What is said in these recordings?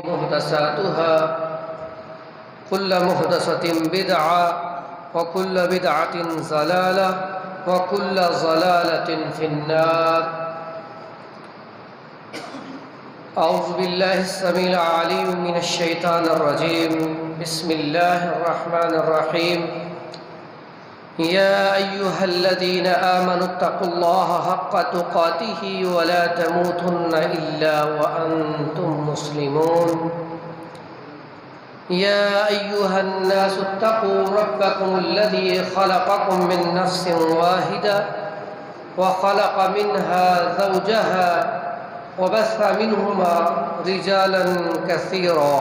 محدثاتها كل محدثة بدعة وكل بدعة ضلالة وكل ضلالة في النار. أعوذ بالله السميع العليم من الشيطان الرجيم. بسم الله الرحمن الرحيم. يا أيها الذين آمنوا اتقوا الله حق تقاته ولا تموتن إلا وأنتم مسلمون. يا أيها الناس اتقوا ربكم الذي خلقكم من نفس واحدة وخلق منها زوجها وبث منهما رجالا كثيرا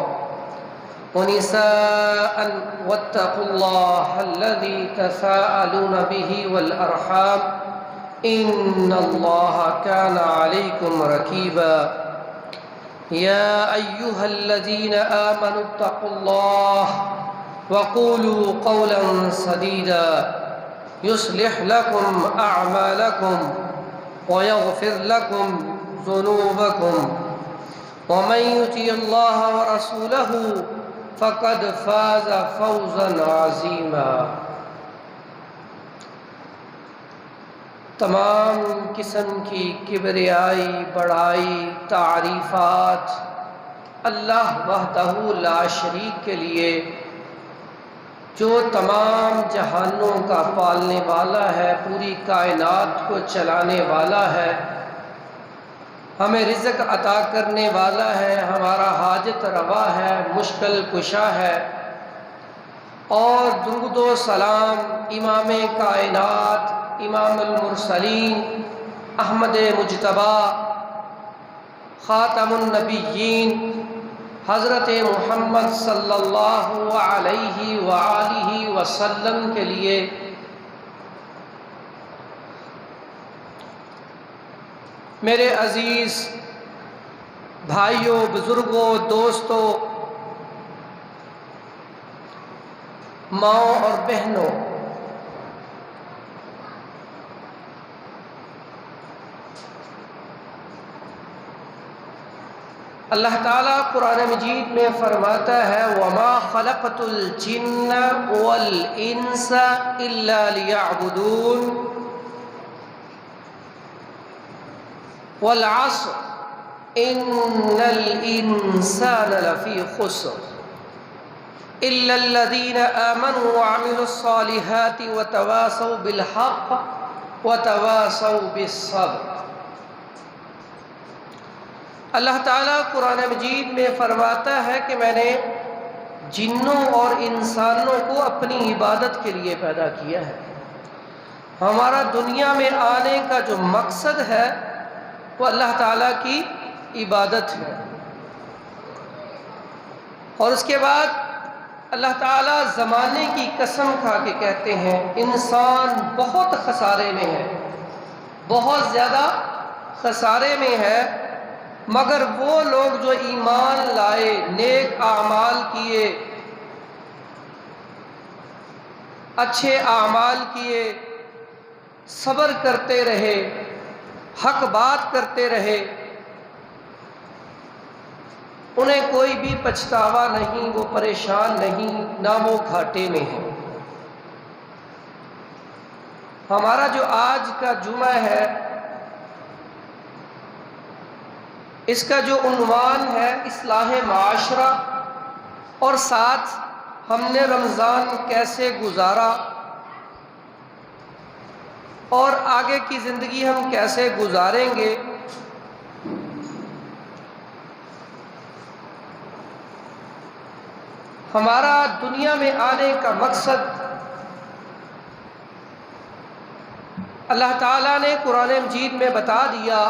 ونساء واتقوا الله الذي تساءلون به والأرحام إن الله كان عليكم رقيبا. يا أيها الذين آمنوا اتقوا الله وقولوا قولا سديدا يصلح لكم أعمالكم ويغفر لكم ذنوبكم ومن يطع الله ورسوله فقد فاز فوزا عظیما. تمام قسم کی کبریائی بڑائی تعریفات اللہ وحدہ لا شریک کے لیے، جو تمام جہانوں کا پالنے والا ہے، پوری کائنات کو چلانے والا ہے، ہمیں رزق عطا کرنے والا ہے، ہمارا حاجت روا ہے، مشکل کشا ہے. اور درود و سلام امام کائنات، امام المرسلین، احمد مجتبیٰ، خاتم النبیین، حضرت محمد صلی اللہ علیہ وآلہ وسلم کے لیے میرے عزیز بھائیوں، بزرگوں، دوستوں، ماؤں اور بہنوں، اللہ تعالیٰ قرآن مجید میں فرماتا ہے وَمَا خَلَقْتُ الْجِنَّ وَالْإِنسَ إِلَّا لِيَعْبُدُونَ وَالْعَصْرِ إِنَّ الْإِنسَانَ لَفِي خُسْرٍ إِلَّا الَّذِينَ آمَنُوا وَعَمِلُوا الصَّالِحَاتِ وَتَوَاصَوْا بِالْحَقِّ وَتَوَاصَوْا بِالصَّبْرِ. اللہ تعالیٰ قرآن مجید میں فرماتا ہے کہ میں نے جنوں اور انسانوں کو اپنی عبادت کے لیے پیدا کیا ہے. ہمارا دنیا میں آنے کا جو مقصد ہے وہ اللہ تعالیٰ کی عبادت ہے. اور اس کے بعد اللہ تعالیٰ زمانے کی قسم کھا کے کہتے ہیں انسان بہت خسارے میں ہے، بہت زیادہ خسارے میں ہے، مگر وہ لوگ جو ایمان لائے، نیک اعمال کیے، اچھے اعمال کیے، صبر کرتے رہے، حق بات کرتے رہے، انہیں کوئی بھی پچھتاوا نہیں، وہ پریشان نہیں، نہ وہ گھاٹے میں ہیں. ہمارا جو آج کا جمعہ ہے، اس کا جو عنوان ہے اصلاح معاشرہ، اور ساتھ ہم نے رمضان کیسے گزارا اور آگے کی زندگی ہم کیسے گزاریں گے. ہمارا دنیا میں آنے کا مقصد اللہ تعالیٰ نے قرآن مجید میں بتا دیا.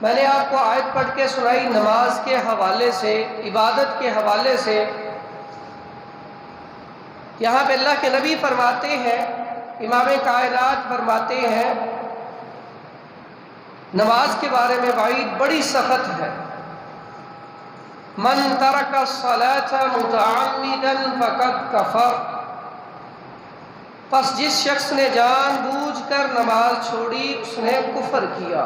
میں نے آپ کو آیت پڑھ کے سنائی نماز کے حوالے سے، عبادت کے حوالے سے. یہاں پہ اللہ کے نبی فرماتے ہیں، امام کائنات فرماتے ہیں، نماز کے بارے میں وعید بڑی سخت ہے. من ترک الصلاة متعمدا فقد کفر. پس جس شخص نے جان بوجھ کر نماز چھوڑی اس نے کفر کیا.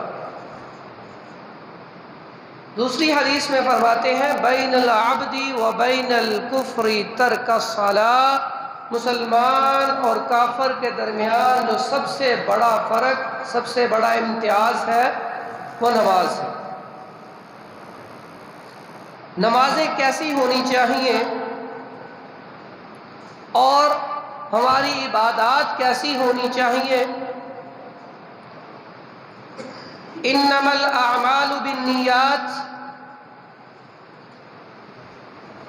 دوسری حدیث میں فرماتے ہیں بین العبد و بین الکفر ترک الصلاۃ، مسلمان اور کافر کے درمیان جو سب سے بڑا فرق، سب سے بڑا امتیاز ہے وہ نماز ہے۔ نمازیں کیسی ہونی چاہیے اور ہماری عبادات کیسی ہونی چاہیے؟ انما الاعمال بالنیات،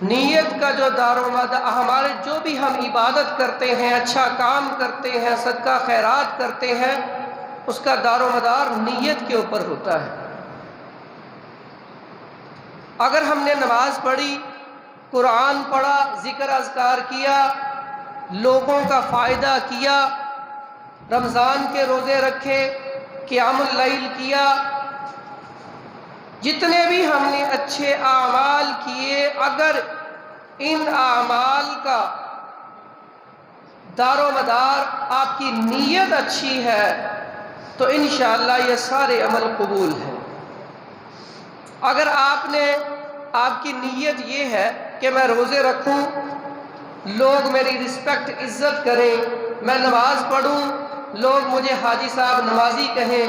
نیت کا جو دار و مدار، ہمارے جو بھی ہم عبادت کرتے ہیں، اچھا کام کرتے ہیں، صدقہ خیرات کرتے ہیں، اس کا دار و مدار نیت کے اوپر ہوتا ہے۔ اگر ہم نے نماز پڑھی، قرآن پڑھا، ذکر اذکار کیا، لوگوں کا فائدہ کیا، رمضان کے روزے رکھے، قیام اللیل کیا، جتنے بھی ہم نے اچھے اعمال کیے، اگر ان اعمال کا دار و مدار آپ کی نیت اچھی ہے تو انشاءاللہ یہ سارے عمل قبول ہیں۔ اگر آپ کی نیت یہ ہے کہ میں روزے رکھوں، لوگ میری رسپیکٹ عزت کریں، میں نماز پڑھوں، لوگ مجھے حاجی صاحب نمازی کہیں،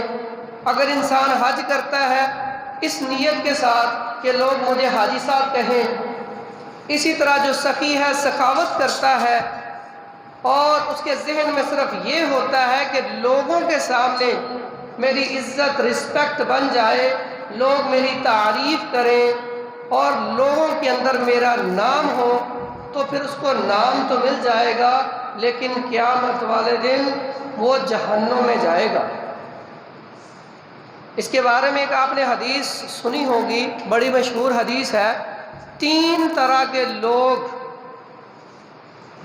اگر انسان حج کرتا ہے اس نیت کے ساتھ کہ لوگ مجھے حاجی صاحب کہیں، اسی طرح جو سخی ہے سخاوت کرتا ہے اور اس کے ذہن میں صرف یہ ہوتا ہے کہ لوگوں کے سامنے میری عزت رسپیکٹ بن جائے، لوگ میری تعریف کریں اور لوگوں کے اندر میرا نام ہو، تو پھر اس کو نام تو مل جائے گا لیکن قیامت والے دن وہ جہنم میں جائے گا۔ اس کے بارے میں ایک آپ نے حدیث سنی ہوگی، بڑی مشہور حدیث ہے، 3 طرح کے لوگ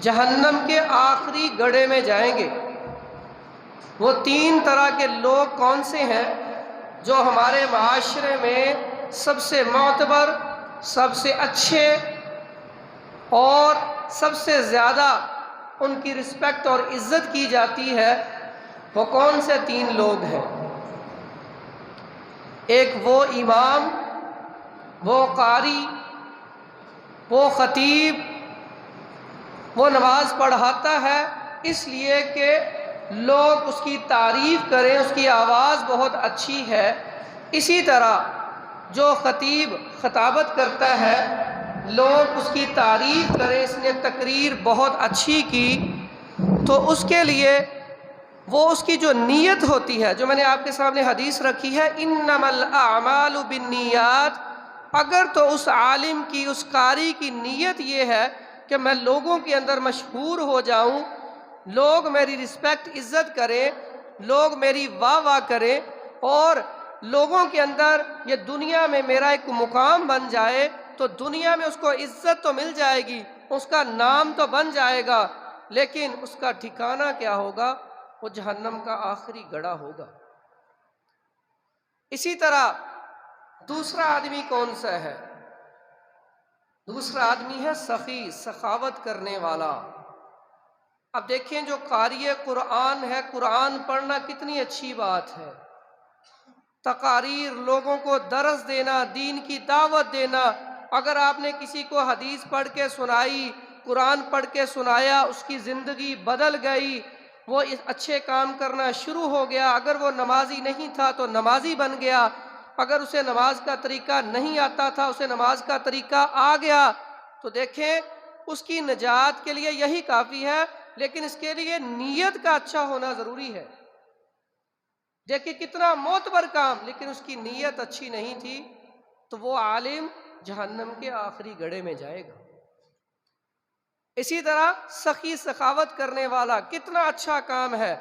جہنم کے آخری گڑھے میں جائیں گے۔ وہ 3 طرح کے لوگ کون سے ہیں؟ جو ہمارے معاشرے میں سب سے معتبر، سب سے اچھے اور سب سے زیادہ ان کی رسپیکٹ اور عزت کی جاتی ہے، وہ کون سے 3 لوگ ہیں؟ ایک وہ امام، وہ قاری، وہ خطیب، وہ نماز پڑھاتا ہے اس لیے کہ لوگ اس کی تعریف کریں، اس کی آواز بہت اچھی ہے۔ اسی طرح جو خطیب خطابت کرتا ہے، لوگ اس کی تعریف کریں، اس نے تقریر بہت اچھی کی، تو اس کے لیے وہ اس کی جو نیت ہوتی ہے، جو میں نے آپ کے سامنے حدیث رکھی ہے، انما الاعمال بالنیات، اگر تو اس عالم کی، اس قاری کی نیت یہ ہے کہ میں لوگوں کے اندر مشہور ہو جاؤں، لوگ میری رسپیکٹ عزت کریں، لوگ میری واہ واہ کریں اور لوگوں کے اندر یہ دنیا میں میرا ایک مقام بن جائے، تو دنیا میں اس کو عزت تو مل جائے گی، اس کا نام تو بن جائے گا، لیکن اس کا ٹھکانہ کیا ہوگا؟ وہ جہنم کا آخری گڑھا ہوگا۔ اسی طرح دوسرا آدمی کون سا ہے؟ دوسرا آدمی ہے سخی، سخاوت کرنے والا۔ اب دیکھیں جو قاری قرآن ہے، قرآن پڑھنا کتنی اچھی بات ہے، تقاریر، لوگوں کو درس دینا، دین کی دعوت دینا۔ اگر آپ نے کسی کو حدیث پڑھ کے سنائی، قرآن پڑھ کے سنایا، اس کی زندگی بدل گئی، وہ اچھے کام کرنا شروع ہو گیا، اگر وہ نمازی نہیں تھا تو نمازی بن گیا، اگر اسے نماز کا طریقہ نہیں آتا تھا اسے نماز کا طریقہ آ گیا، تو دیکھیں اس کی نجات کے لیے یہی کافی ہے، لیکن اس کے لیے نیت کا اچھا ہونا ضروری ہے۔ دیکھیں کتنا معتبر کام، لیکن اس کی نیت اچھی نہیں تھی تو وہ عالم جہنم کے آخری گڑھے میں جائے گا۔ اسی طرح سخی، سخاوت کرنے والا، کتنا اچھا کام ہے۔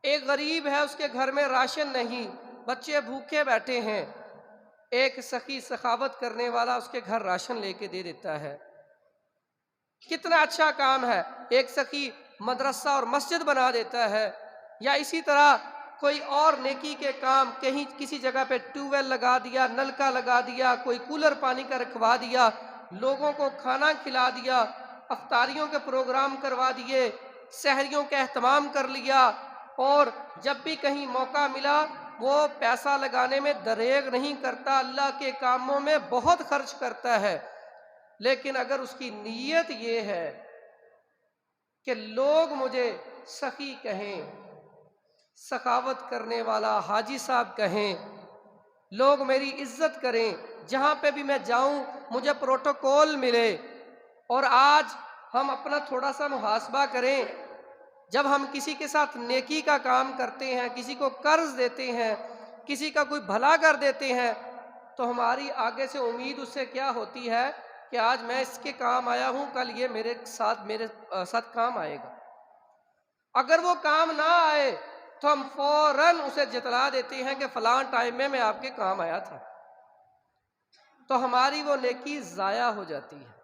ایک غریب ہے، اس کے گھر میں راشن نہیں، بچے بھوکے بیٹھے ہیں، ایک سخی سخاوت کرنے والا اس کے گھر راشن لے کے دے دیتا ہے، کتنا اچھا کام ہے۔ ایک سخی مدرسہ اور مسجد بنا دیتا ہے، یا اسی طرح کوئی اور نیکی کے کام، کہیں کسی جگہ پہ ٹیوب ویل لگا دیا، نلکا لگا دیا، کوئی کولر پانی کا رکھوا دیا، لوگوں کو کھانا کھلا دیا، افطاریوں کے پروگرام کروا دیے، سحریوں کا اہتمام کر لیا، اور جب بھی کہیں موقع ملا وہ پیسہ لگانے میں دریغ نہیں کرتا، اللہ کے کاموں میں بہت خرچ کرتا ہے، لیکن اگر اس کی نیت یہ ہے کہ لوگ مجھے سخی کہیں، سخاوت کرنے والا حاجی صاحب کہیں، لوگ میری عزت کریں، جہاں پہ بھی میں جاؤں مجھے پروٹوکول ملے۔ اور آج ہم اپنا تھوڑا سا محاسبہ کریں، جب ہم کسی کے ساتھ نیکی کا کام کرتے ہیں، کسی کو قرض دیتے ہیں، کسی کا کوئی بھلا کر دیتے ہیں، تو ہماری آگے سے امید اس سے کیا ہوتی ہے کہ آج میں اس کے کام آیا ہوں، کل یہ میرے ساتھ کام آئے گا۔ اگر وہ کام نہ آئے تو ہم فوراً اسے جتلا دیتے ہیں کہ فلاں ٹائم میں آپ کے کام آیا تھا، تو ہماری وہ نیکی ضائع ہو جاتی ہے۔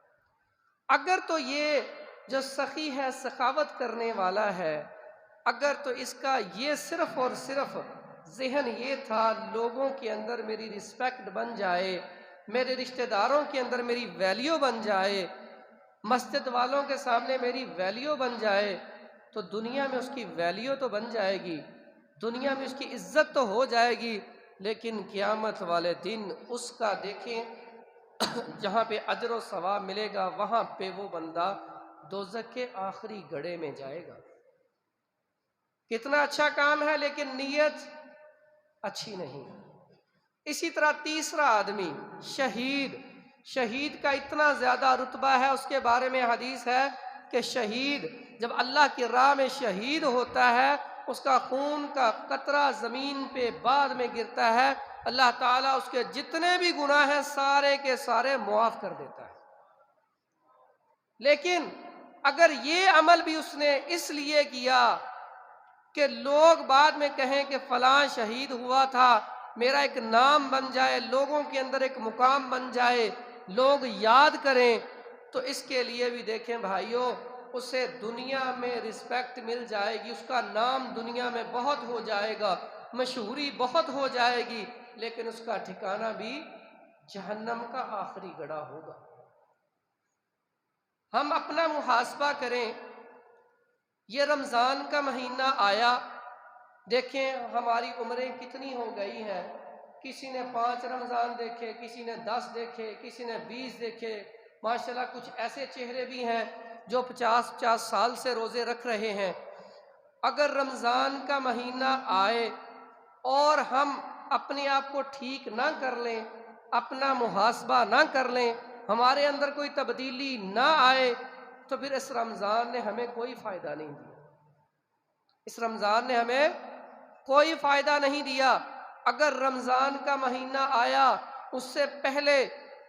اگر تو یہ جو سخی ہے، سخاوت کرنے والا ہے، اگر تو اس کا یہ صرف اور صرف ذہن یہ تھا لوگوں کے اندر میری رسپیکٹ بن جائے، میرے رشتہ داروں کے اندر میری ویلیو بن جائے، مسجد والوں کے سامنے میری ویلیو بن جائے، تو دنیا میں اس کی ویلیو تو بن جائے گی، دنیا میں اس کی عزت تو ہو جائے گی، لیکن قیامت والے دن اس کا دیکھیں جہاں پہ اجر و ثواب ملے گا، وہاں پہ وہ بندہ دوزخ کے آخری گڑھے میں جائے گا۔ کتنا اچھا کام ہے لیکن نیت اچھی نہیں۔ اسی طرح تیسرا آدمی شہید کا اتنا زیادہ رتبہ ہے، اس کے بارے میں حدیث ہے کہ شہید جب اللہ کی راہ میں شہید ہوتا ہے، اس کا خون کا قطرہ زمین پہ بعد میں گرتا ہے، اللہ تعالیٰ اس کے جتنے بھی گناہ ہیں سارے کے سارے معاف کر دیتا ہے۔ لیکن اگر یہ عمل بھی اس نے اس لیے کیا کہ لوگ بعد میں کہیں کہ فلاں شہید ہوا تھا، میرا ایک نام بن جائے، لوگوں کے اندر ایک مقام بن جائے، لوگ یاد کریں، تو اس کے لیے بھی دیکھیں بھائیوں، اسے دنیا میں رسپیکٹ مل جائے گی، اس کا نام دنیا میں بہت ہو جائے گا، مشہوری بہت ہو جائے گی، لیکن اس کا ٹھکانہ بھی جہنم کا آخری گڑھا ہوگا۔ ہم اپنا محاسبہ کریں، یہ رمضان کا مہینہ آیا، دیکھیں ہماری عمریں کتنی ہو گئی ہیں، کسی نے 5 رمضان دیکھے، کسی نے 10 دیکھے، کسی نے 20 دیکھے، ماشاءاللہ کچھ ایسے چہرے بھی ہیں جو 50 سال سے روزے رکھ رہے ہیں۔ اگر رمضان کا مہینہ آئے اور ہم اپنے آپ کو ٹھیک نہ کر لیں، اپنا محاسبہ نہ کر لیں، ہمارے اندر کوئی تبدیلی نہ آئے، تو پھر اس رمضان نے ہمیں کوئی فائدہ نہیں دیا، اس رمضان نے ہمیں کوئی فائدہ نہیں دیا۔ اگر رمضان کا مہینہ آیا، اس سے پہلے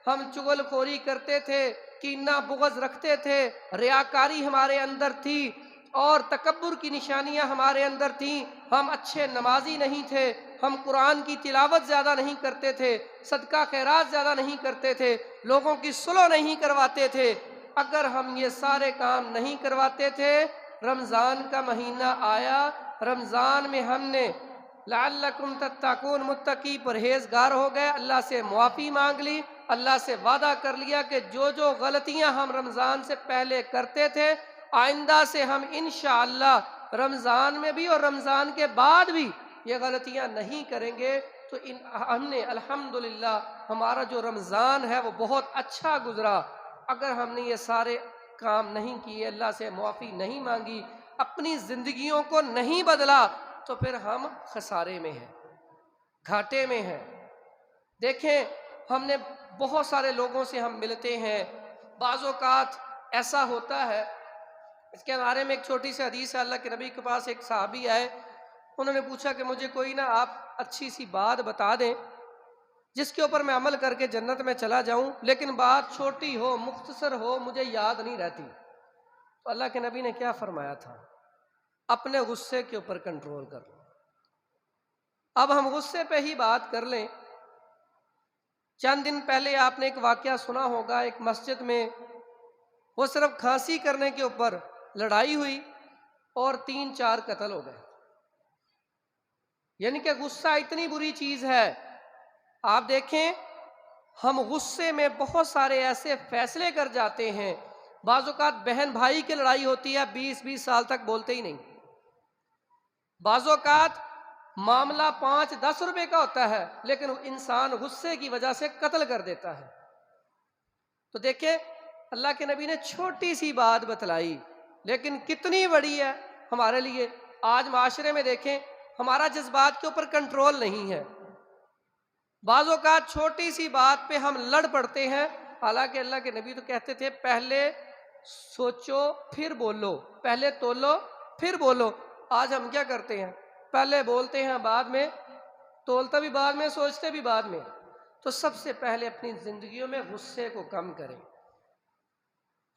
ہم چغل خوری کرتے تھے، کینہ بغض رکھتے تھے، ریاکاری ہمارے اندر تھی اور تکبر کی نشانیاں ہمارے اندر تھیں، ہم اچھے نمازی نہیں تھے، ہم قرآن کی تلاوت زیادہ نہیں کرتے تھے، صدقہ خیرات زیادہ نہیں کرتے تھے، لوگوں کی صلح نہیں کرواتے تھے، اگر ہم یہ سارے کام نہیں کرواتے تھے، رمضان کا مہینہ آیا، رمضان میں ہم نے لعلکم تتقون متقی پرہیزگار ہو گئے، اللہ سے معافی مانگ لی، اللہ سے وعدہ کر لیا کہ جو غلطیاں ہم رمضان سے پہلے کرتے تھے، آئندہ سے ہم انشاءاللہ رمضان میں بھی اور رمضان کے بعد بھی یہ غلطیاں نہیں کریں گے، تو ہم نے الحمدللہ ہمارا جو رمضان ہے وہ بہت اچھا گزرا۔ اگر ہم نے یہ سارے کام نہیں کیے، اللہ سے معافی نہیں مانگی، اپنی زندگیوں کو نہیں بدلا، تو پھر ہم خسارے میں ہیں، گھاٹے میں ہیں۔ دیکھیں ہم نے بہت سارے لوگوں سے ہم ملتے ہیں، بعض اوقات ایسا ہوتا ہے، اس کے بارے میں ایک چھوٹی سی حدیث ہے، اللہ کے نبی کے پاس ایک صحابی آئے، انہوں نے پوچھا کہ مجھے کوئی نہ آپ اچھی سی بات بتا دیں جس کے اوپر میں عمل کر کے جنت میں چلا جاؤں، لیکن بات چھوٹی ہو، مختصر ہو، مجھے یاد نہیں رہتی۔ تو اللہ کے نبی نے کیا فرمایا تھا؟ اپنے غصے کے اوپر کنٹرول کر لو۔ اب ہم غصے پہ ہی بات کر لیں۔ چند دن پہلے آپ نے ایک واقعہ سنا ہوگا، ایک مسجد میں وہ صرف کھانسی کرنے کے اوپر لڑائی ہوئی اور 3-4 قتل ہو گئے۔ یعنی کہ غصہ اتنی بری چیز ہے۔ آپ دیکھیں ہم غصے میں بہت سارے ایسے فیصلے کر جاتے ہیں، بعض اوقات بہن بھائی کی لڑائی ہوتی ہے، 20 سال تک بولتے ہی نہیں، بعض اوقات معاملہ 5-10 روپے کا ہوتا ہے لیکن انسان غصے کی وجہ سے قتل کر دیتا ہے۔ تو دیکھیں اللہ کے نبی نے چھوٹی سی بات بتلائی لیکن کتنی بڑی ہے ہمارے لیے۔ آج معاشرے میں دیکھیں ہمارا جذبات کے اوپر کنٹرول نہیں ہے، بعض اوقات چھوٹی سی بات پہ ہم لڑ پڑتے ہیں، حالانکہ اللہ کے نبی تو کہتے تھے پہلے سوچو پھر بولو، پہلے تولو پھر بولو۔ آج ہم کیا کرتے ہیں؟ پہلے بولتے ہیں بعد میں، تولتا بھی بعد میں، سوچتے بھی بعد میں۔ تو سب سے پہلے اپنی زندگیوں میں غصے کو کم کریں۔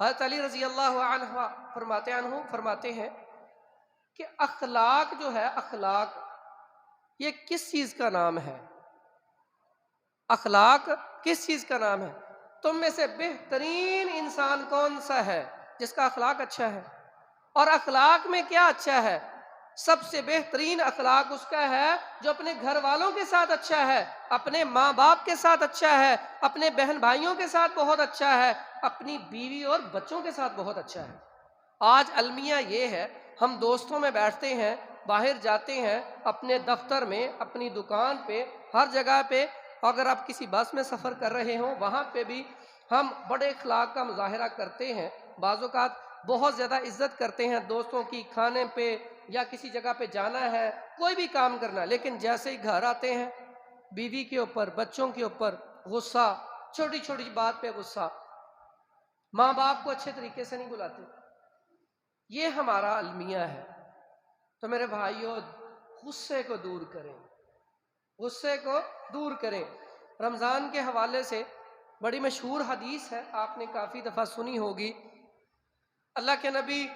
حضرت علی رضی اللہ عنہ فرماتے ہیں کہ اخلاق جو ہے، اخلاق یہ کس چیز کا نام ہے؟ اخلاق کس چیز کا نام ہے؟ تم میں سے بہترین انسان کون سا ہے؟ جس کا اخلاق اچھا ہے۔ اور اخلاق میں کیا اچھا ہے؟ سب سے بہترین اخلاق اس کا ہے جو اپنے گھر والوں کے ساتھ اچھا ہے، اپنے ماں باپ کے ساتھ اچھا ہے، اپنے بہن بھائیوں کے ساتھ بہت اچھا ہے، اپنی بیوی اور بچوں کے ساتھ بہت اچھا ہے۔ آج المیہ یہ ہے، ہم دوستوں میں بیٹھتے ہیں، باہر جاتے ہیں، اپنے دفتر میں، اپنی دکان پہ، ہر جگہ پہ، اگر آپ کسی بس میں سفر کر رہے ہوں وہاں پہ بھی ہم بڑے اخلاق کا مظاہرہ کرتے ہیں، بعض اوقات بہت زیادہ عزت کرتے ہیں دوستوں کی، کھانے پہ یا کسی جگہ پہ جانا ہے، کوئی بھی کام کرنا، لیکن جیسے ہی گھر آتے ہیں بیوی کے اوپر، بچوں کے اوپر غصہ، چھوٹی چھوٹی بات پہ غصہ، ماں باپ کو اچھے طریقے سے نہیں بلاتے۔ یہ ہمارا المیہ ہے۔ تو میرے بھائیوں، غصے کو دور کریں، غصے کو دور کریں۔ رمضان کے حوالے سے بڑی مشہور حدیث ہے، آپ نے کافی دفعہ سنی ہوگی۔ اللہ کے نبی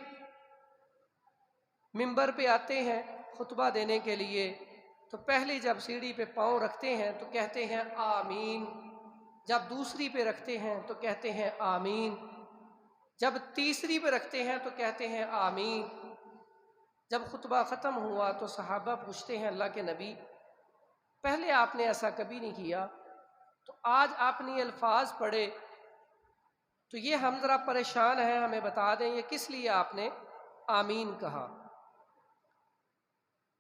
منبر پہ آتے ہیں خطبہ دینے کے لیے، تو پہلی جب سیڑھی پہ پاؤں رکھتے ہیں تو کہتے ہیں آمین، جب دوسری پہ رکھتے ہیں تو کہتے ہیں آمین، جب تیسری پہ رکھتے ہیں تو کہتے ہیں آمین۔ جب خطبہ ختم ہوا تو صحابہ پوچھتے ہیں اللہ کے نبی پہلے آپ نے ایسا کبھی نہیں کیا، تو آج آپ نے یہ الفاظ پڑھے تو یہ ہم ذرا پریشان ہیں، ہمیں بتا دیں یہ کس لیے آپ نے آمین کہا؟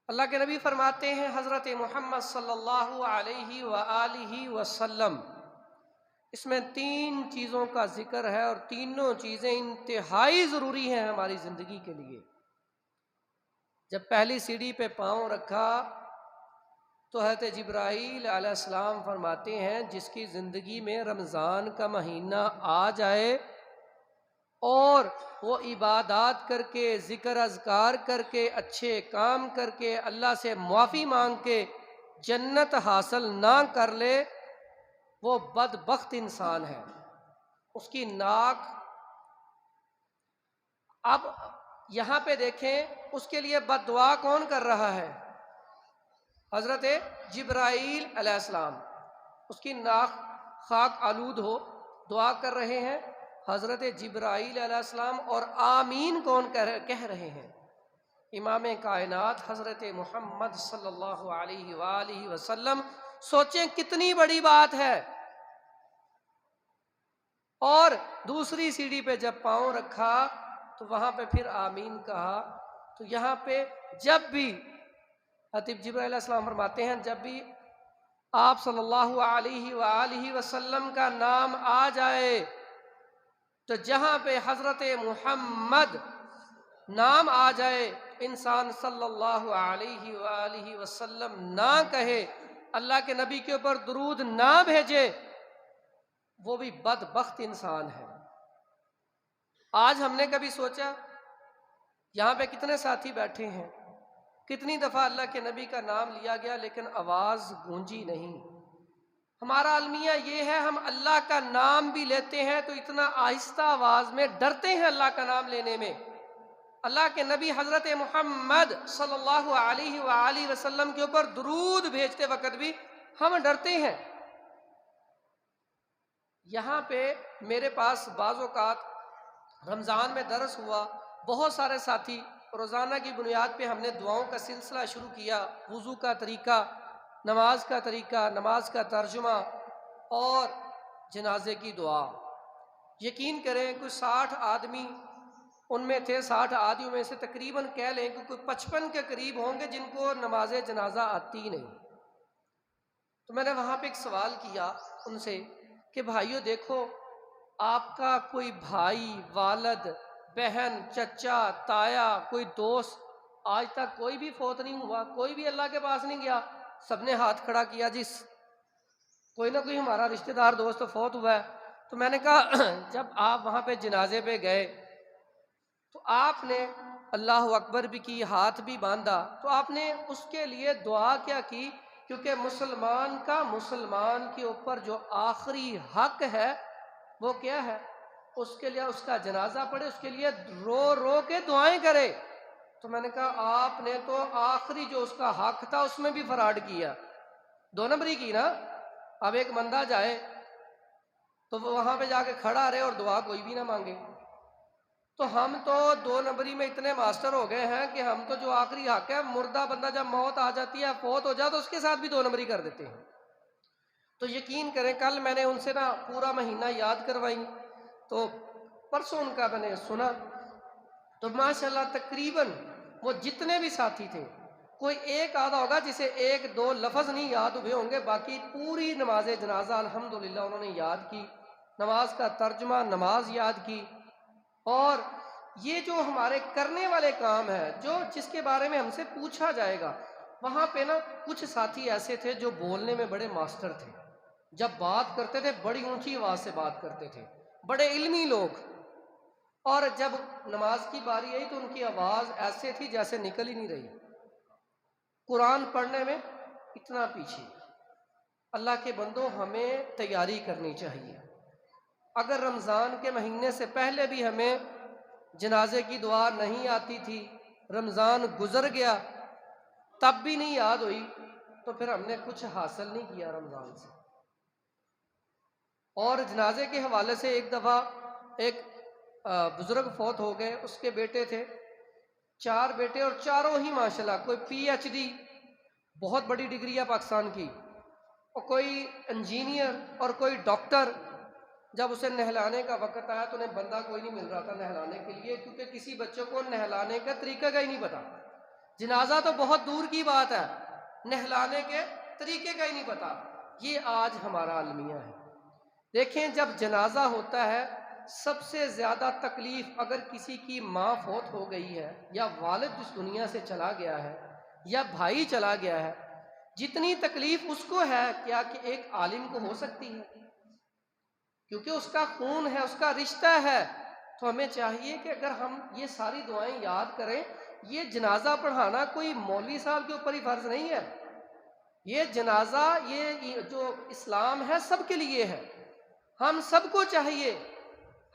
اللہ کے نبی فرماتے ہیں، حضرت محمد صلی اللہ علیہ وآلہ وسلم، اس میں 3 چیزوں کا ذکر ہے اور تینوں چیزیں انتہائی ضروری ہیں ہماری زندگی کے لیے۔ جب پہلی سیڑھی پہ پاؤں رکھا تو حضرت جبرائیل علیہ السلام فرماتے ہیں جس کی زندگی میں رمضان کا مہینہ آ جائے اور وہ عبادات کر کے، ذکر اذکار کر کے، اچھے کام کر کے، اللہ سے معافی مانگ کے جنت حاصل نہ کر لے، وہ بدبخت انسان ہے۔ اس کی ناک، اب یہاں پہ دیکھیں اس کے لیے بد دعا کون کر رہا ہے؟ حضرت جبرائیل علیہ السلام۔ اس کی ناک خاک آلود ہو، دعا کر رہے ہیں حضرت جبرائیل علیہ السلام، اور آمین کون کہہ رہے ہیں؟ امام کائنات حضرت محمد صلی اللہ علیہ وآلہ وسلم۔ سوچیں کتنی بڑی بات ہے۔ اور دوسری سیڑھی پہ جب پاؤں رکھا تو وہاں پہ پھر آمین کہا۔ تو یہاں پہ جب بھی حضرت جبرائیل علیہ السلام فرماتے ہیں جب بھی آپ صلی اللہ علیہ وآلہ وسلم کا نام آ جائے تو جہاں پہ حضرت محمد نام آ جائے، انسان صلی اللہ علیہ وآلہ وسلم نہ کہے، اللہ کے نبی کے اوپر درود نہ بھیجے، وہ بھی بدبخت انسان ہے۔ آج ہم نے کبھی سوچا، یہاں پہ کتنے ساتھی بیٹھے ہیں، کتنی دفعہ اللہ کے نبی کا نام لیا گیا لیکن آواز گونجی نہیں۔ ہمارا المیہ یہ ہے، ہم اللہ کا نام بھی لیتے ہیں تو اتنا آہستہ آواز میں، ڈرتے ہیں اللہ کا نام لینے میں۔ اللہ کے نبی حضرت محمد صلی اللہ علیہ وآلہ وسلم کے اوپر درود بھیجتے وقت بھی ہم ڈرتے ہیں۔ یہاں پہ میرے پاس بعض اوقات رمضان میں درس ہوا، بہت سارے ساتھی، روزانہ کی بنیاد پہ ہم نے دعاؤں کا سلسلہ شروع کیا، وضو کا طریقہ، نماز کا طریقہ، نماز کا ترجمہ اور جنازے کی دعا۔ یقین کریں کوئی 60 آدمی ان میں تھے 60 آدمیوں میں سے تقریباً کہہ لیں کہ کوئی 55 کے قریب ہوں گے جن کو نماز جنازہ آتی نہیں۔ تو میں نے وہاں پہ ایک سوال کیا ان سے کہ بھائیو دیکھو، آپ کا کوئی بھائی، والد، بہن، چچا، تایا، کوئی دوست آج تک کوئی بھی فوت نہیں ہوا، کوئی بھی اللہ کے پاس نہیں گیا؟ سب نے ہاتھ کھڑا کیا، جس کوئی نہ کوئی ہمارا رشتہ دار دوست فوت ہوا ہے۔ تو میں نے کہا جب آپ وہاں پہ جنازے پہ گئے تو آپ نے اللہ اکبر بھی کی، ہاتھ بھی باندھا، تو آپ نے اس کے لیے دعا کیا کی؟ کیونکہ مسلمان کا مسلمان کے اوپر جو آخری حق ہے وہ کیا ہے؟ اس کے لیے اس کا جنازہ پڑھے، اس کے لیے رو رو کے دعائیں کرے۔ تو میں نے کہا آپ نے تو آخری جو اس کا حق تھا اس میں بھی فراڈ کیا، 2 نمبری کی نا۔ اب ایک بندہ جائے تو وہ وہاں پہ جا کے کھڑا رہے اور دعا کوئی بھی نہ مانگے۔ تو ہم تو 2 نمبری میں اتنے ماسٹر ہو گئے ہیں کہ ہم تو جو آخری حق ہے، مردہ بندہ جب موت آ جاتی ہے، فوت ہو جائے، تو اس کے ساتھ بھی 2 نمبری کر دیتے ہیں۔ تو یقین کریں کل میں نے ان سے نا پورا مہینہ یاد کروائی، تو پرسوں ان کا میں نے سنا، تو ماشاءاللہ تقریباً وہ جتنے بھی ساتھی تھے، کوئی ایک آدھا ہوگا جسے 1-2 لفظ نہیں یاد ہوئے ہوں گے، باقی پوری نماز جنازہ الحمدللہ انہوں نے یاد کی، نماز کا ترجمہ، نماز یاد کی۔ اور یہ جو ہمارے کرنے والے کام ہے، جس کے بارے میں ہم سے پوچھا جائے گا، وہاں پہ نا کچھ ساتھی ایسے تھے جو بولنے میں بڑے ماسٹر تھے، جب بات کرتے تھے بڑی اونچی آواز سے بات کرتے تھے، بڑے علمی لوگ، اور جب نماز کی باری آئی تو ان کی آواز ایسے تھی جیسے نکل ہی نہیں رہی۔ قرآن پڑھنے میں اتنا پیچھے۔ اللہ کے بندوں، ہمیں تیاری کرنی چاہیے۔ اگر رمضان کے مہینے سے پہلے بھی ہمیں جنازے کی دعا نہیں آتی تھی، رمضان گزر گیا تب بھی نہیں یاد ہوئی، تو پھر ہم نے کچھ حاصل نہیں کیا رمضان سے۔ اور جنازے کے حوالے سے ایک دفعہ ایک بزرگ فوت ہو گئے، اس کے بیٹے تھے، 4 بیٹے، اور چاروں ہی ماشاءاللہ کوئی PhD، بہت بڑی ڈگری ہے پاکستان کی، اور کوئی انجینئر اور کوئی ڈاکٹر۔ جب اسے نہلانے کا وقت آیا تو انہیں بندہ کوئی نہیں مل رہا تھا نہلانے کے لیے، کیونکہ کسی بچے کو نہلانے کا طریقہ کا ہی نہیں پتا۔ جنازہ تو بہت دور کی بات ہے، نہلانے کے طریقے کا ہی نہیں پتا۔ یہ آج ہمارا المیہ ہے۔ دیکھیں جب جنازہ ہوتا ہے، سب سے زیادہ تکلیف اگر کسی کی ماں فوت ہو گئی ہے، یا والد اس دنیا سے چلا گیا ہے، یا بھائی چلا گیا ہے، جتنی تکلیف اس کو ہے کیا کہ ایک عالم کو ہو سکتی ہے، کیونکہ اس کا خون ہے، اس کا رشتہ ہے۔ تو ہمیں چاہیے کہ اگر ہم یہ ساری دعائیں یاد کریں، یہ جنازہ پڑھانا کوئی مولوی صاحب کے اوپر ہی فرض نہیں ہے، یہ جنازہ، یہ جو اسلام ہے سب کے لیے ہے۔ ہم سب کو چاہیے،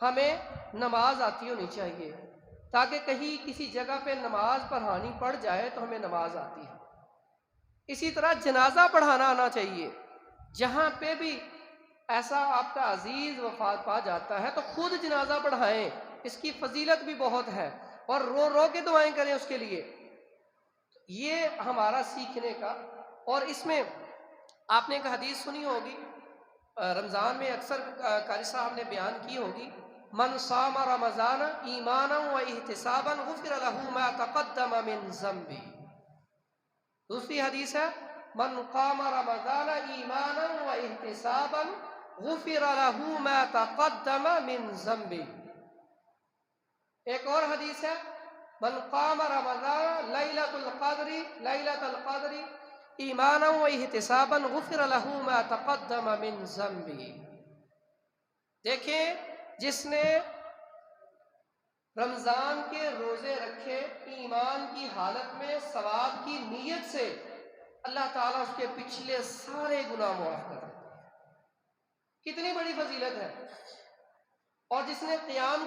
ہمیں نماز آتی ہونی چاہیے، تاکہ کہیں کسی جگہ پہ نماز پڑھانی پڑ جائے تو ہمیں نماز آتی ہے۔ اسی طرح جنازہ پڑھانا آنا چاہیے، جہاں پہ بھی ایسا آپ کا عزیز وفات پا جاتا ہے تو خود جنازہ پڑھائیں، اس کی فضیلت بھی بہت ہے، اور رو رو کے دعائیں کریں اس کے لیے۔ یہ ہمارا سیکھنے کا۔ اور اس میں آپ نے ایک حدیث سنی ہوگی، رمضان میں اکثر قاری صاحب نے بیان کی ہوگی، من صام رمضان ایمانا و احتسابا غفر له ما تقدم من ذنبه۔ دوسری حدیث ہے، من قام رمضان ایمانا و احتسابا غفر له ما تقدم من ذنبه۔ ایک اور حدیث ہے، من قام رمضان لیلۃ القدر ایمانا و احتسابا غفر له ما تقدم من ذنبه۔ دیکھیں جس نے رمضان کے روزے رکھے ایمان کی حالت میں، ثواب کی نیت سے، اللہ تعالیٰ اس کے پچھلے سارے گناہ معاف کر دیتے ہیں۔ کتنی بڑی فضیلت ہے۔ اور جس نے قیام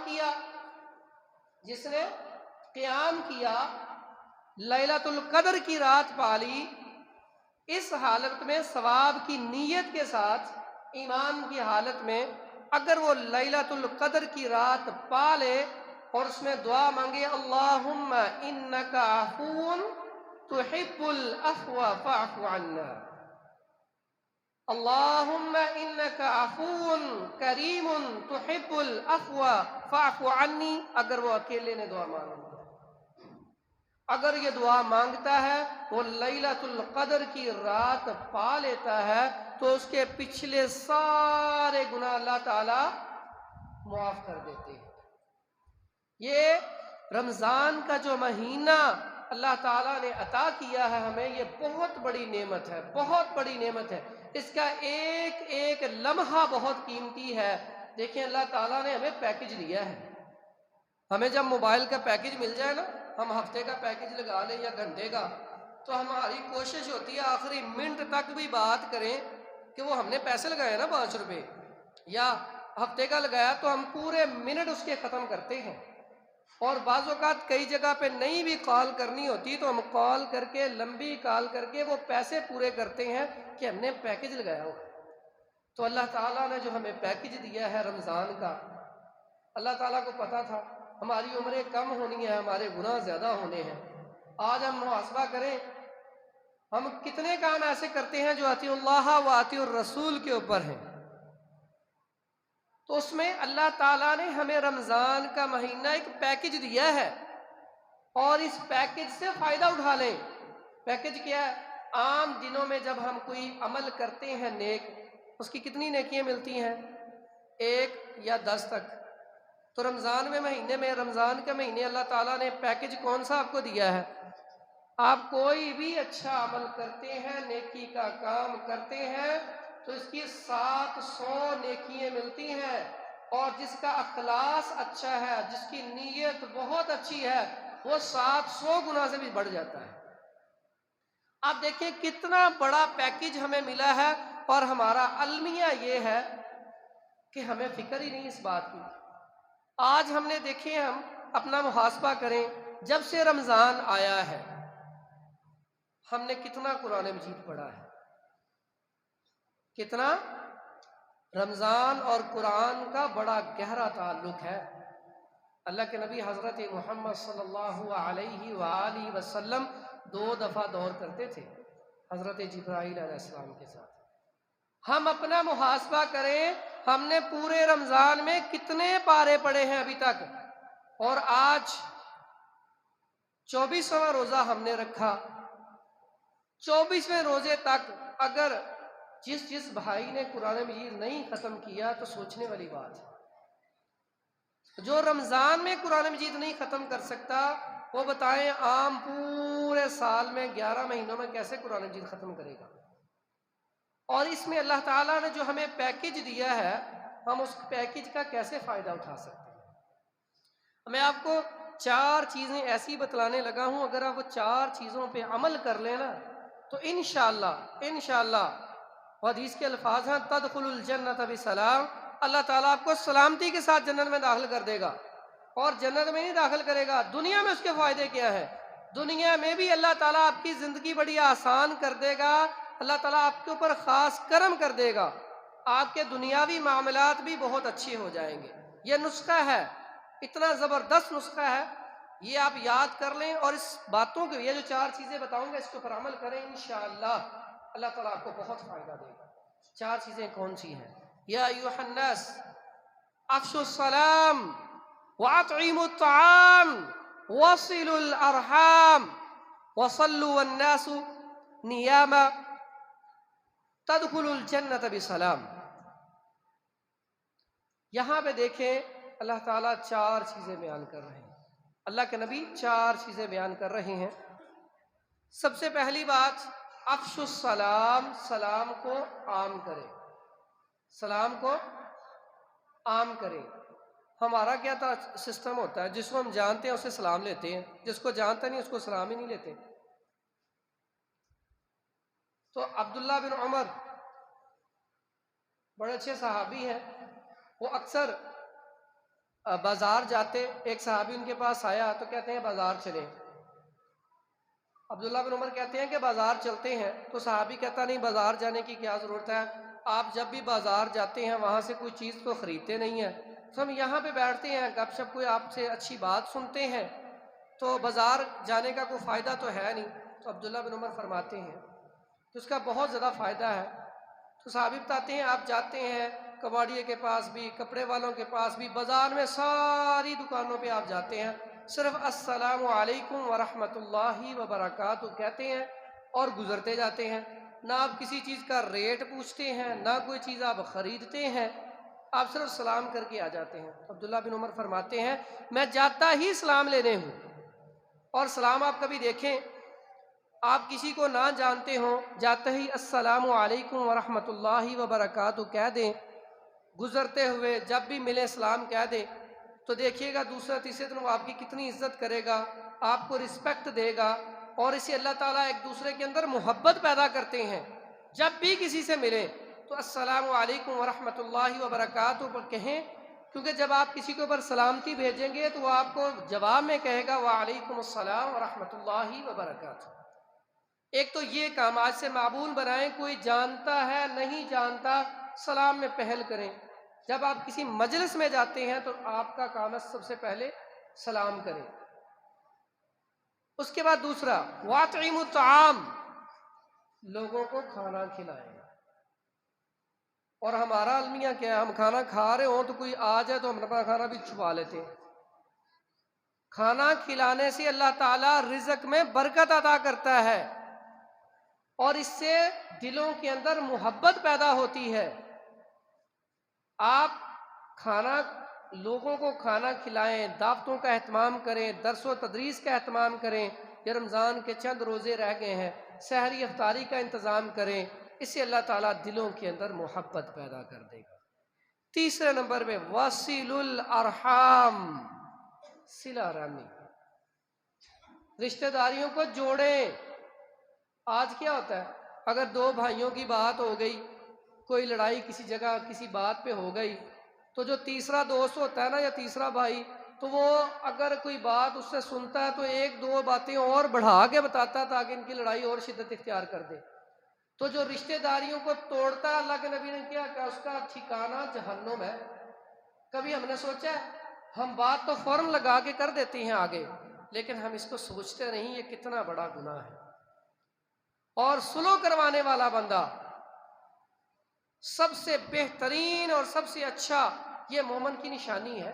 کیا، لیلۃ القدر کی رات پالی، اس حالت میں ثواب کی نیت کے ساتھ، ایمان کی حالت میں، اگر وہ لیلۃ القدر کی رات پالے اور اس میں دعا مانگے، اللہم انک عفو تحب العفو فاعف عنا، اللہم انکا عفون کریم تحب العفو فاعف عنی، اگر وہ اکیلے نے دعا مانگی، اگر یہ دعا مانگتا ہے وہ لیلۃ القدر کی رات پا لیتا ہے تو اس کے پچھلے سارے گناہ اللہ تعالی معاف کر دیتے ہیں۔ یہ رمضان کا جو مہینہ اللہ تعالیٰ نے عطا کیا ہے ہمیں، یہ بہت بڑی نعمت ہے، بہت بڑی نعمت ہے۔ اس کا ایک ایک لمحہ بہت قیمتی ہے۔ دیکھیں اللہ تعالیٰ نے ہمیں پیکج دیا ہے۔ ہمیں جب موبائل کا پیکج مل جائے نا، ہم ہفتے کا پیکج لگا لیں یا گھنٹے کا، تو ہماری کوشش ہوتی ہے آخری منٹ تک بھی بات کریں کہ وہ ہم نے پیسے لگائے نا 5 روپے یا ہفتے کا لگایا تو ہم پورے منٹ اس کے ختم کرتے ہیں۔ اور بعض اوقات کئی جگہ پہ نہیں بھی کال کرنی ہوتی تو ہم کال کر کے، لمبی کال کر کے وہ پیسے پورے کرتے ہیں کہ ہم نے پیکج لگایا ہو۔ تو اللہ تعالیٰ نے جو ہمیں پیکج دیا ہے رمضان کا، اللہ تعالیٰ کو پتا تھا ہماری عمریں کم ہونی ہیں، ہمارے گناہ زیادہ ہونے ہیں۔ آج ہم محاسبہ کریں، ہم کتنے کام ایسے کرتے ہیں جو اطیع اللہ و اطیع الرسول کے اوپر ہیں، تو اس میں اللہ تعالیٰ نے ہمیں رمضان کا مہینہ ایک پیکج دیا ہے اور اس پیکج سے فائدہ اٹھا لیں۔ پیکج کیا ہے؟ عام دنوں میں جب ہم کوئی عمل کرتے ہیں نیک، اس کی کتنی نیکیاں ملتی ہیں؟ 1 یا 10 تک۔ تو رمضان کے مہینے اللہ تعالیٰ نے پیکج کون سا آپ کو دیا ہے؟ آپ کوئی بھی اچھا عمل کرتے ہیں، نیکی کا کام کرتے ہیں تو اس کی 700 نیکیاں ملتی ہیں، اور جس کا اخلاص اچھا ہے، جس کی نیت بہت اچھی ہے، وہ 700 گنا سے بھی بڑھ جاتا ہے۔ آپ دیکھیں کتنا بڑا پیکج ہمیں ملا ہے، اور ہمارا المیہ یہ ہے کہ ہمیں فکر ہی نہیں اس بات کی۔ آج ہم نے دیکھیں، ہم اپنا محاسبہ کریں، جب سے رمضان آیا ہے ہم نے کتنا قرآن مجید پڑھا ہے، کتنا؟ رمضان اور قرآن کا بڑا گہرا تعلق ہے۔ اللہ کے نبی حضرت محمد صلی اللہ علیہ وآلہ وسلم 2 دفعہ دور کرتے تھے حضرت جبرائیل علیہ السلام کے ساتھ۔ ہم اپنا محاسبہ کریں، ہم نے پورے رمضان میں کتنے پارے پڑھے ہیں ابھی تک، اور آج 24واں روزہ ہم نے رکھا۔ 24ویں روزے تک اگر جس بھائی نے قرآن مجید نہیں ختم کیا تو سوچنے والی بات ہے۔ جو رمضان میں قرآن مجید نہیں ختم کر سکتا، وہ بتائیں عام پورے سال میں 11 مہینوں میں کیسے قرآن مجید ختم کرے گا؟ اور اس میں اللہ تعالیٰ نے جو ہمیں پیکج دیا ہے، ہم اس پیکج کا کیسے فائدہ اٹھا سکتے ہیں؟ میں آپ کو 4 چیزیں ایسی بتلانے لگا ہوں، اگر آپ وہ 4 چیزوں پہ عمل کر لینا تو انشاءاللہ حدیث کے الفاظ ہیں تدخل الجنت بسلام، اللہ تعالیٰ آپ کو سلامتی کے ساتھ جنت میں داخل کر دے گا۔ اور جنت میں نہیں داخل کرے گا، دنیا میں اس کے فائدے کیا ہیں؟ دنیا میں بھی اللہ تعالیٰ آپ کی زندگی بڑی آسان کر دے گا، اللہ تعالیٰ آپ کے اوپر خاص کرم کر دے گا، آپ کے دنیاوی معاملات بھی بہت اچھے ہو جائیں گے۔ یہ نسخہ ہے، اتنا زبردست نسخہ ہے، یہ آپ یاد کر لیں، اور اس باتوں کو، یہ جو 4 چیزیں بتاؤں گا اس کے اوپر عمل کریں، انشاءاللہ اللہ تعالیٰ آپ کو بہت فائدہ دے گا۔ 4 چیزیں کون سی ہیں؟ یا ایھا الناس افشوا السلام واطعموا الطعام وصلوا الارحام وصلوا والناس نیام تدخلوا الجنت بسلام۔ یہاں پہ دیکھیں اللہ تعالیٰ 4 چیزیں بیان کر رہے ہیں، اللہ کے نبی 4 چیزیں بیان کر رہے ہیں۔ سب سے پہلی بات، افشوا السلام، سلام کو عام کرے، سلام کو عام کرے۔ ہمارا کیا تھا سسٹم ہوتا ہے، جس کو ہم جانتے ہیں اسے سلام لیتے ہیں، جس کو جانتے نہیں اس کو سلام ہی نہیں لیتے۔ تو عبداللہ بن عمر بڑے اچھے صحابی ہیں، وہ اکثر بازار جاتے، ایک صحابی ان کے پاس آیا تو کہتے ہیں بازار چلیں۔ عبداللہ بن عمر کہتے ہیں کہ بازار چلتے ہیں، تو صحابی کہتا نہیں بازار جانے کی کیا ضرورت ہے، آپ جب بھی بازار جاتے ہیں وہاں سے کوئی چیز تو خریدتے نہیں ہیں، تو ہم یہاں پہ بیٹھتے ہیں گپ شپ، کوئی آپ سے اچھی بات سنتے ہیں، تو بازار جانے کا کوئی فائدہ تو ہے نہیں۔ تو عبداللہ بن عمر فرماتے ہیں کہ اس کا بہت زیادہ فائدہ ہے۔ تو صحابی بتاتے ہیں آپ جاتے ہیں کباڑیے کے پاس بھی، کپڑے والوں کے پاس بھی، بازار میں ساری دکانوں پہ آپ جاتے ہیں، صرف السلام علیکم ورحمۃ اللہ وبرکاتہ کہتے ہیں اور گزرتے جاتے ہیں۔ نہ آپ کسی چیز کا ریٹ پوچھتے ہیں، نہ کوئی چیز آپ خریدتے ہیں، آپ صرف سلام کر کے آ جاتے ہیں۔ عبداللہ بن عمر فرماتے ہیں میں جاتا ہی سلام لینے ہوں، اور سلام آپ کبھی دیکھیں آپ کسی کو نہ جانتے ہوں، جاتے ہی السلام علیکم ورحمۃ اللہ وبرکاتہ کہہ دیں، گزرتے ہوئے جب بھی ملے سلام کہہ دیں، تو دیکھیے گا دوسرا تیسرے دن وہ آپ کی کتنی عزت کرے گا، آپ کو رسپیکٹ دے گا، اور اسے اللہ تعالیٰ ایک دوسرے کے اندر محبت پیدا کرتے ہیں۔ جب بھی کسی سے ملیں تو السلام علیکم ورحمۃ اللہ وبرکاتہ پر کہیں، کیونکہ جب آپ کسی کے اوپر سلامتی بھیجیں گے تو وہ آپ کو جواب میں کہے گا وعلیکم السلام ورحمۃ اللہ وبرکاتہ۔ ایک تو یہ کام آج سے معمول بنائیں، کوئی جانتا ہے نہیں جانتا سلام میں پہل کریں۔ جب آپ کسی مجلس میں جاتے ہیں تو آپ کا کام ہے سب سے پہلے سلام کریں۔ اس کے بعد دوسرا وَأَطْعِمُوا الطَّعَامَ، لوگوں کو کھانا کھلائیں۔ اور ہمارا المیہ کیا ہے، ہم کھانا کھا رہے ہوں تو کوئی آ جائے تو ہم اپنا کھانا بھی چھپا لیتے ہیں۔ کھانا کھلانے سے اللہ تعالیٰ رزق میں برکت عطا کرتا ہے، اور اس سے دلوں کے اندر محبت پیدا ہوتی ہے۔ آپ کھانا لوگوں کو کھانا کھلائیں، دعوتوں کا اہتمام کریں، درس و تدریس کا اہتمام کریں۔ یہ رمضان کے چند روزے رہ گئے ہیں، سحری افطاری کا انتظام کریں، اس سے اللہ تعالیٰ دلوں کے اندر محبت پیدا کر دے گا۔ تیسرے نمبر پہ وصل الارحام، صلہ رحمی، رشتہ داریوں کو جوڑیں۔ آج کیا ہوتا ہے، اگر دو بھائیوں کی بات ہو گئی، کوئی لڑائی کسی جگہ کسی بات پہ ہو گئی، تو جو تیسرا دوست ہوتا ہے نا یا تیسرا بھائی، تو وہ اگر کوئی بات اس سے سنتا ہے تو ایک دو باتیں اور بڑھا کے بتاتا ہے تاکہ ان کی لڑائی اور شدت اختیار کر دے۔ تو جو رشتہ داریوں کو توڑتا ہے، اللہ کے نبی نے کیا کہ اس کا ٹھکانہ جہنم ہے۔ کبھی ہم نے سوچا ہے، ہم بات تو فوراً لگا کے کر دیتے ہیں آگے، لیکن ہم اس کو سوچتے نہیں یہ کتنا بڑا گناہ ہے۔ اور سلو کروانے والا بندہ سب سے بہترین اور سب سے اچھا، یہ مومن کی نشانی ہے۔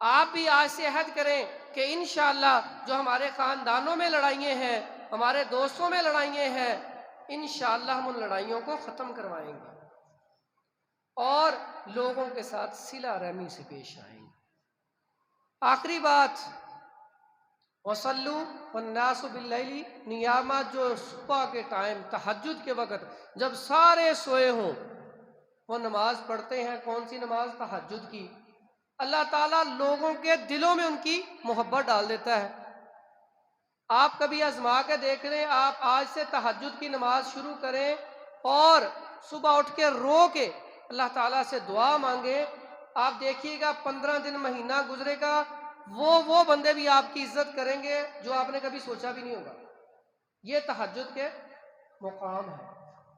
آپ بھی آج سے عہد کریں کہ انشاءاللہ جو ہمارے خاندانوں میں لڑائیاں ہیں، ہمارے دوستوں میں لڑائیاں ہیں، انشاءاللہ ہم ان لڑائیوں کو ختم کروائیں گے اور لوگوں کے ساتھ صلہ رحمی سے پیش آئیں گے۔ آخری بات، وصلوا والناس باللیل نیاما، جو صبح کے ٹائم تہجد کے وقت جب سارے سوئے ہوں وہ نماز پڑھتے ہیں۔ کون سی نماز؟ تہجد کی۔ اللہ تعالیٰ لوگوں کے دلوں میں ان کی محبت ڈال دیتا ہے۔ آپ کبھی آزما کے دیکھ لیں، آپ آج سے تہجد کی نماز شروع کریں اور صبح اٹھ کے رو کے اللہ تعالیٰ سے دعا مانگیں، آپ دیکھیے گا 15 دن مہینہ گزرے گا، وہ بندے بھی آپ کی عزت کریں گے جو آپ نے کبھی سوچا بھی نہیں ہوگا۔ یہ تہجد کے مقام ہے۔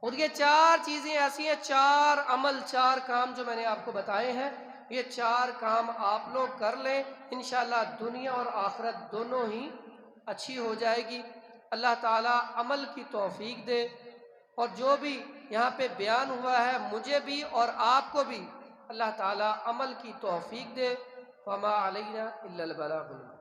اور یہ چار چیزیں ایسی ہیں، چار عمل، چار کام جو میں نے آپ کو بتائے ہیں، یہ چار کام آپ لوگ کر لیں، انشاءاللہ دنیا اور آخرت دونوں ہی اچھی ہو جائے گی۔ اللہ تعالیٰ عمل کی توفیق دے، اور جو بھی یہاں پہ بیان ہوا ہے مجھے بھی اور آپ کو بھی اللہ تعالیٰ عمل کی توفیق دے۔ وما علینا الا البلاغ المبین۔